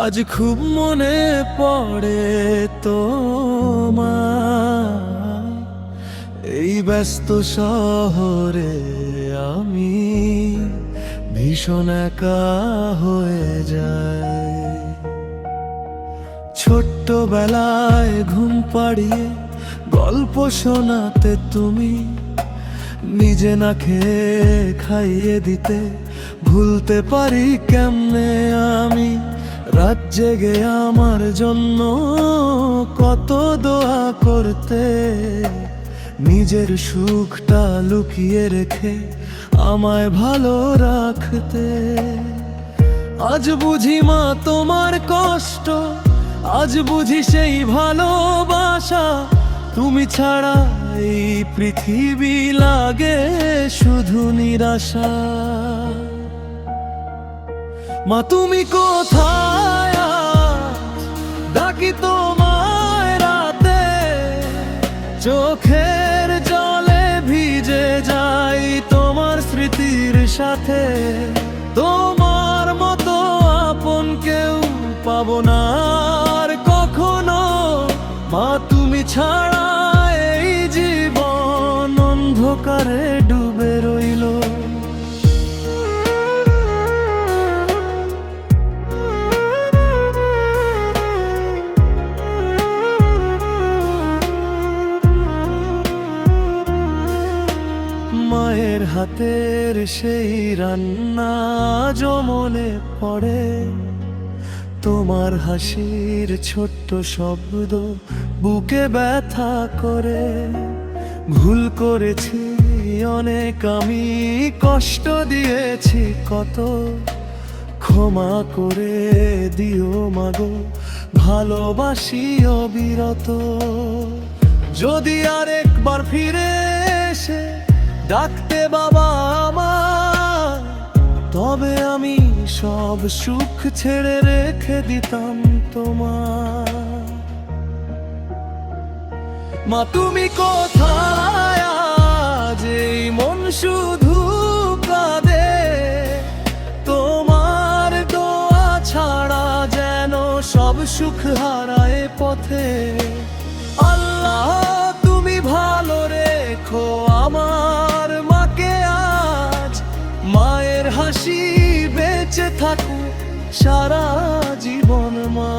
আজ খুব মনে পড়ে তোমার, এই ব্যস্ত শহরে আমি ভীষণ একা হয়ে যাই। ছোট্টবেলায় ঘুম পাড়িয়ে গল্প শোনাতে তুমি, নিজে না খেয়ে খাইয়ে দিতে ভুলতে পারি কেমনে আমি। রাত জেগে আমার জন্য কত দোয়া করতে, নিজের সুখটা লুকিয়ে রেখে আমায় ভালো রাখতে। আজ বুঝি মা তোমার কষ্ট, আজ বুঝি সেই ভালোবাসা। তুমি ছাড়া এই পৃথিবী লাগে শুধু নিরাশা। মা তুমি কোথায় আজ, ডাকি তোমায় রাতে, চোখের জলে ভিজে যাই তোমার স্মৃতির সাথে। তোমার মতো আপন কেউ পাবো না আর কখনো। মা তুমি ছাড়া এই জীবন অন্ধকারে ডুবে রইল। মায়ের হাতের সেই রান্না মনে পড়ে, তোমার হাসির ছোট্ট শব্দ বুকে ব্যথা করে। ভুল করেছি অনেক আমি, কষ্ট দিয়েছি কত, ক্ষমা করে দিও মাগো, ভালোবাসি অবিরত। যদি আরেকবার ফিরে এসে ডাকতে বাবা আমার, তবে আমি সব সুখ ছেড়ে রেখে দিতাম তোমার। মা তুমি কোথায় আজ, এই মন শুধু কাঁদে। তোমার দোয়া ছাড়া যেন সব সুখ হারায় পথে। আল্লাহ তুমি ভালো রেখো আমার মাকে আজ, মায়ের হাসি বেঁচে থাকুক সারা জীবন মা।